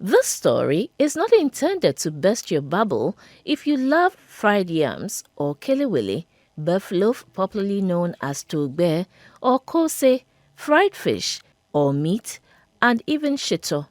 This story is not intended to burst your bubble if you love fried yams or kelewele, buffalo popularly known as togbe, or kose, fried fish or meat, and even shito.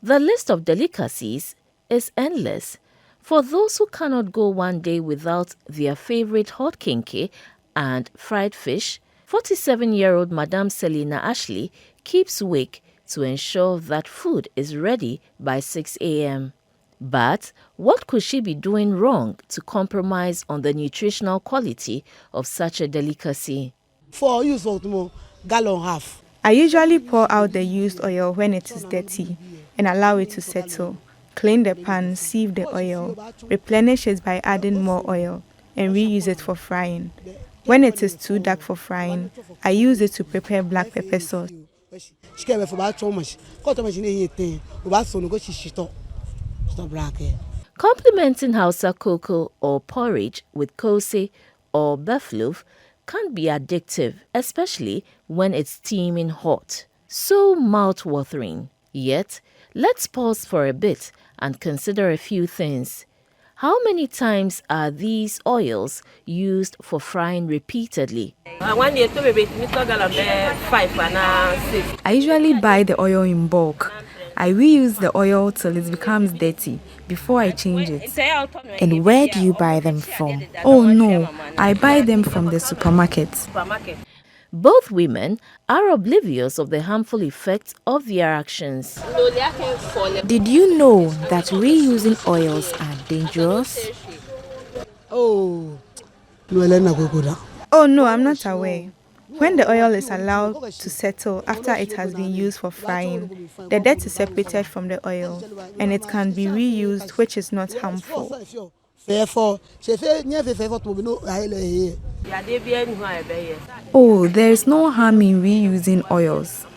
The list of delicacies is endless. For those who cannot go one day without their favorite hot kinky and fried fish, 47-year-old Madame Selina Ashley keeps awake to ensure that food is ready by 6 a.m. But what could she be doing wrong to compromise on the nutritional quality of such a delicacy? For use of gallon half. I usually pour out the used oil when it is dirty and allow it to settle. Clean the pan, sieve the oil, replenish it by adding more oil, and reuse it for frying. When it is too dark for frying, I use it to prepare black pepper sauce. Complementing Hausa cocoa or porridge with kose or buffalo can be addictive, especially when it's steaming hot. So mouth-watering. Yet, let's pause for a bit and consider a few things. How many times are these oils used for frying repeatedly? I usually buy the oil in bulk. I reuse the oil till it becomes dirty before I change it. And where do you buy them from? Oh no, I buy them from the supermarket. Both women are oblivious of the harmful effects of their actions. Did you know that reusing oils are dangerous? Oh, no, Oh no, I'm not aware. When the oil is allowed to settle after it has been used for frying, the dirt is separated from the oil and it can be reused, which is not harmful. Oh, there is no harm in reusing oils.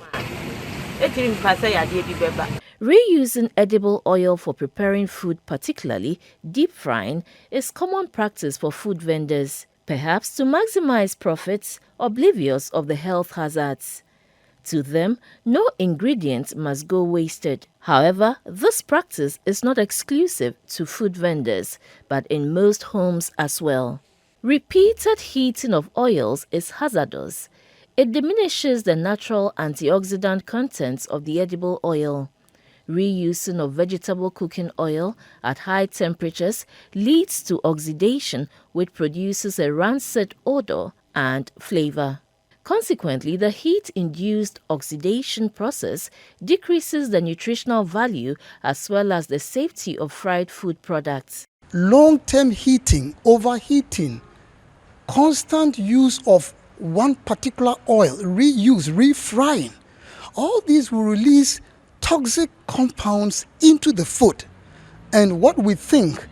Reusing edible oil for preparing food, particularly deep frying, is common practice for food vendors, perhaps to maximize profits, oblivious of the health hazards. To them, no ingredient must go wasted. However, this practice is not exclusive to food vendors, but in most homes as well. Repeated heating of oils is hazardous. It diminishes the natural antioxidant contents of the edible oil. Reusing of vegetable cooking oil at high temperatures leads to oxidation, which produces a rancid odor and flavor. Consequently, the heat-induced oxidation process decreases the nutritional value as well as the safety of fried food products. Long-term heating, overheating, constant use of one particular oil, reuse, refrying, all these will release toxic compounds into the food. And what we think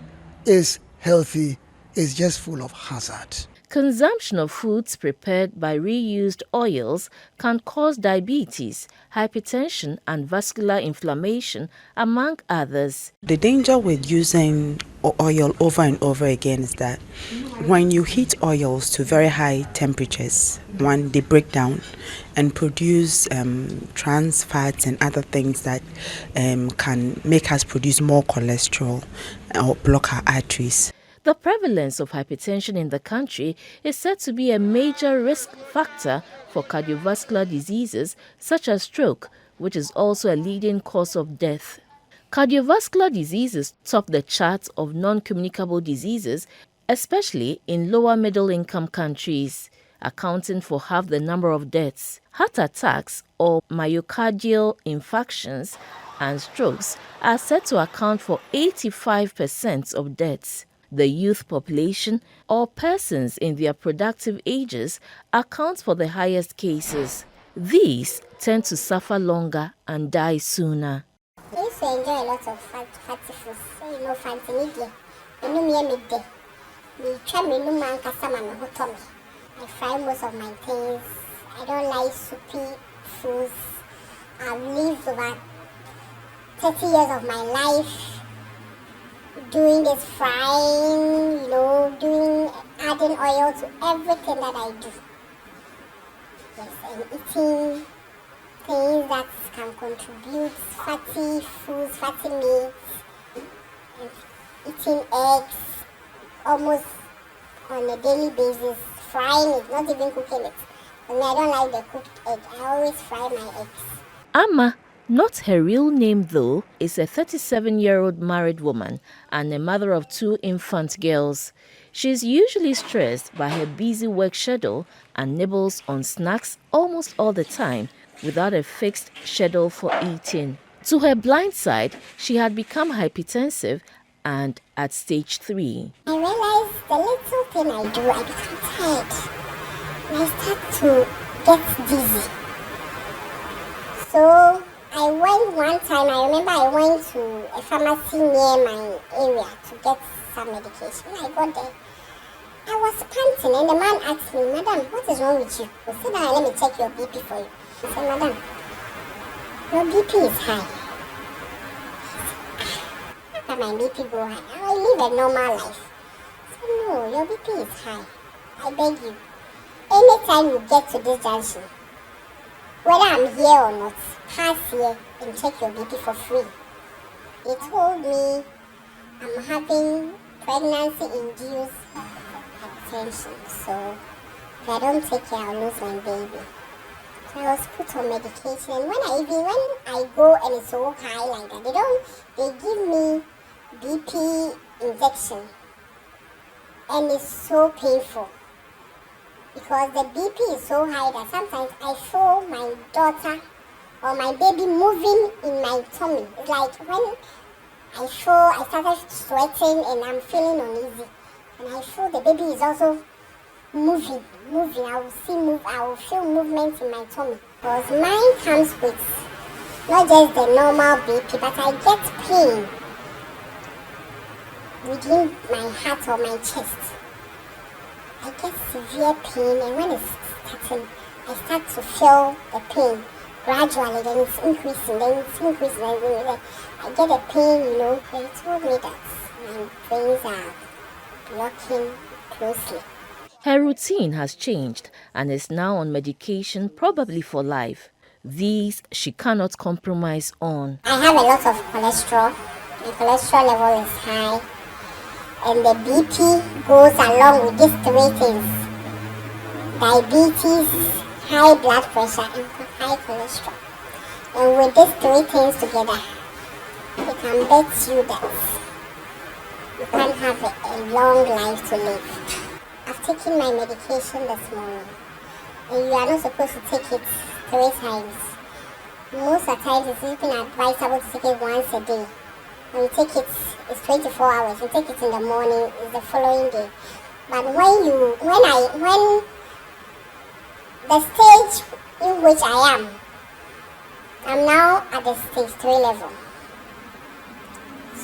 is healthy is just full of hazard. Consumption of foods prepared by reused oils can cause diabetes, hypertension, and vascular inflammation, among others. The danger with using oil over and over again is that when you heat oils to very high temperatures, one, they break down and produce trans fats and other things that can make us produce more cholesterol or block our arteries. The prevalence of hypertension in the country is said to be a major risk factor for cardiovascular diseases such as stroke, which is also a leading cause of death. Cardiovascular diseases top the chart of non-communicable diseases, especially in lower middle-income countries, accounting for half the number of deaths. Heart attacks or myocardial infarctions and strokes are said to account for 85% of deaths. The youth population, or persons in their productive ages, accounts for the highest cases. These tend to suffer longer and die sooner. I used to enjoy a lot of fatty foods. Fancy media. I fry most of my things. I don't like soupy foods. I've lived over 30 years of my life doing this frying, adding oil to everything that I do. Yes, and eating things that can contribute: fatty foods, fatty meats, and eating eggs almost on a daily basis, frying it, not even cooking it. I mean, I don't like the cooked egg. I always fry my eggs. Amma, not her real name though, is a 37-year-old married woman and a mother of 2 infant girls. She's usually stressed by her busy work schedule and nibbles on snacks almost all the time without a fixed schedule for eating. To her blind side, she had become hypertensive and at stage 3. I realized the little thing I do, I become tired. And I start to get dizzy. So I went one time, I remember I went to a pharmacy near my area to get some medication. I got there. I was panting and the man asked me, "Madam, what is wrong with you?" I said, "Let me check your BP for you." I said, "Madam, your BP is high." How can my BP go high? I live a normal life. I said, "No, your BP is high. I beg you. Anytime you get to this junction, whether I'm here or not, pass here and check your BP for free." They told me I'm having pregnancy-induced hypertension, so if I don't take care, I'll lose my baby. So I was put on medication, and when I go and it's so high like that, they give me BP injection, and it's so painful because the BP is so high that sometimes I feel my daughter or my baby moving in my tummy. It's like when I started sweating and I'm feeling uneasy, and I feel the baby is also moving. I will feel movement in my tummy. Because mine comes with not just the normal BP, but I get pain within my heart or my chest. I get severe pain, and when it's starting, I start to feel the pain gradually, then it's increasing, then I get a pain, They told me that my veins are blocking closely. Her routine has changed and is now on medication, probably for life. These she cannot compromise on. I have a lot of cholesterol. My cholesterol level is high, and the BP goes along with these 3 things: diabetes, high blood pressure, and high cholesterol. And with these 3 things together, I can bet you that you can't have a long life to live. I've taken my medication this morning, and you are not supposed to take it 3 times. Most of the times it's even advisable to take it once a day. When you take it, it's 24 hours. You take it in the morning, it's the following day. But when the stage in which I'm now at the stage 3 level.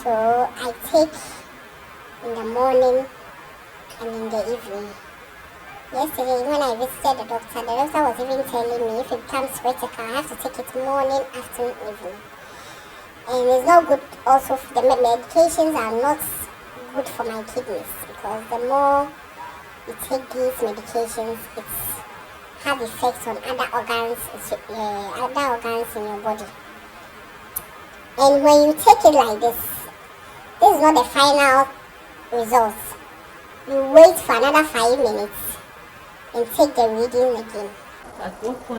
So I take in the morning and in the evening. Yesterday when I visited the doctor was even telling me if it becomes critical, I have to take it morning, afternoon, evening. And it's not good also, the medications are not good for my kidneys, because the more you take these medications, it's have effects on other organs in your body. And when you take it like this is not the final result. You wait for another 5 minutes and take the reading again.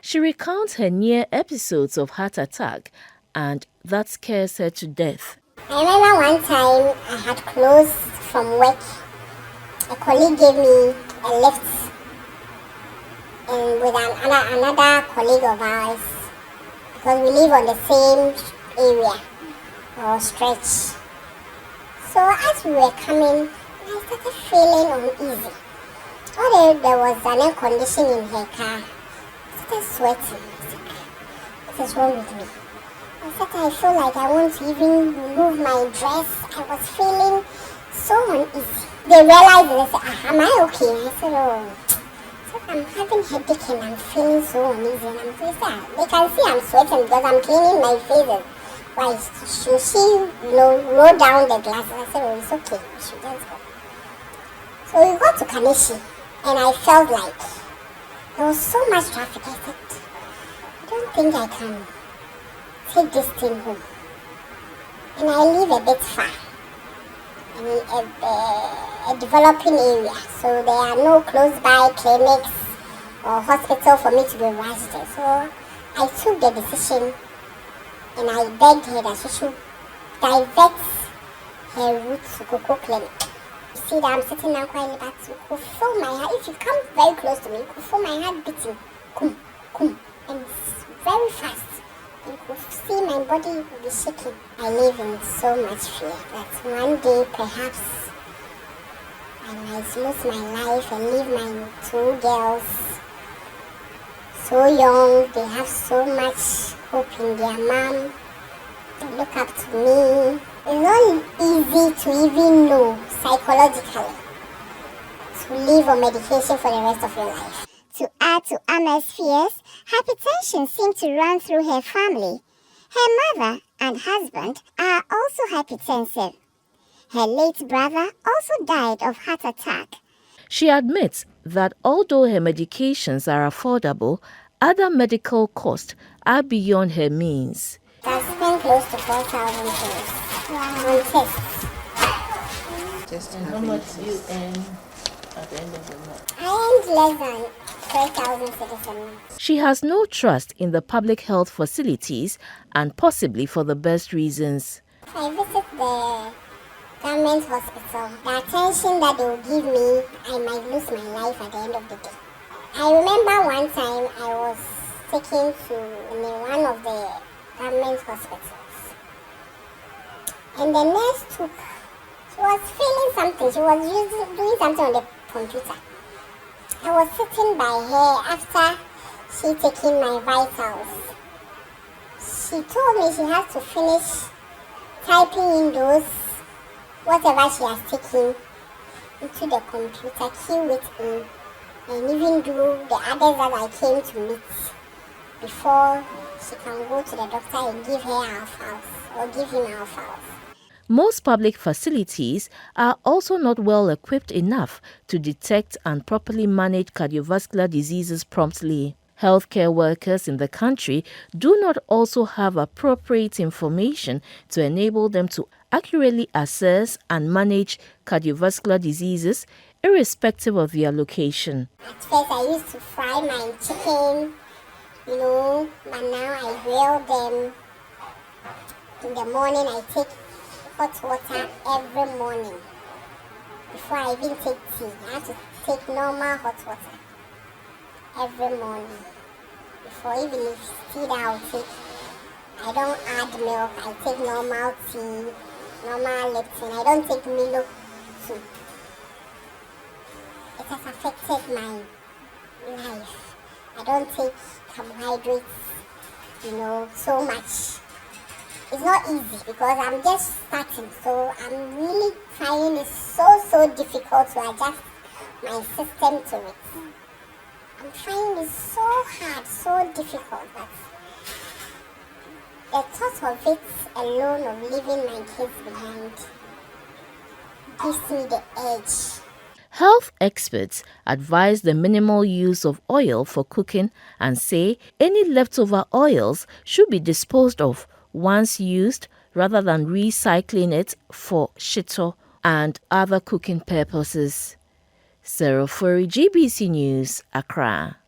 She recounts her near episodes of heart attack, and that scares her to death. I remember one time I had closed from work. A colleague gave me a lift, and with another colleague of ours, because we live on the same area or stretch. So as we were coming, I started feeling uneasy. Although there was an air conditioning in her car, I started sweating. I said, "What is wrong with me?" I feel like I want to even remove my dress. I was feeling so uneasy. They realized and they said, "Am I okay?" I said, "Oh, I'm having headache and I'm feeling so uneasy." And I'm saying, they can see I'm sweating because I'm cleaning my face. Why should she, roll down the glasses? I said, "Oh, it's okay. We should just go." So we got to Kaneshi, and I felt like there was so much traffic. I said, "I don't think I can take this thing home. And I live a bit far in a developing area, so there are no close by clinics or hospital for me to be rushed there. So I took the decision and I begged her that she should divert her route to Coco Clinic. You see that I'm sitting down quietly, but you could feel my heart. If you come very close to me, you could feel my heart beating. Kum, kum, and it's very fast. You could see my body will be shaking. I live in so much fear that one day perhaps I might lose my life and leave my two girls so young. They have so much hope in their mom. They look up to me. It's not easy to even know psychologically to live on medication for the rest of your life. To add to Ama's fears, hypertension seemed to run through her family. Her mother and husband are also hypertensive. Her late brother also died of heart attack. She admits that although her medications are affordable, other medical costs are beyond her means. I spent close to 4,000 on tests. And how much do you earn at the end of the month? I earned less than 3,000 citizens. She has no trust in the public health facilities, and possibly for the best reasons. I visit the government hospital. The attention that they will give me, I might lose my life at the end of the day. I remember one time I was taken to one of the government hospitals, and the nurse she was feeling something. She was doing something on the computer. I was sitting by her after she taken my vitals. She told me she has to finish typing in those whatever she has taken into the computer, queue it in, and even do the others that I came to meet before she can go to the doctor and give her our files or give him our files. Most public facilities are also not well equipped enough to detect and properly manage cardiovascular diseases promptly. Healthcare workers in the country do not also have appropriate information to enable them to accurately assess and manage cardiovascular diseases irrespective of their location. At first I used to fry my chicken, but now I grill them. In the morning I take hot water every morning. Before I even take tea, I have to take normal hot water every morning. Before even if tea that I'll take, I don't add milk. I take normal tea, normal Lipton. I don't take Milo too. It has affected my life. I don't take carbohydrates, so much. It's not easy because I'm just starting, so I'm really finding it so difficult to adjust my system to it. I'm finding it so hard, so difficult, but the thought of it alone, of leaving my kids behind, gives me the edge. Health experts advise the minimal use of oil for cooking and say any leftover oils should be disposed of once used rather than recycling it for shito and other cooking purposes. Sarah Furi, GBC News, Accra.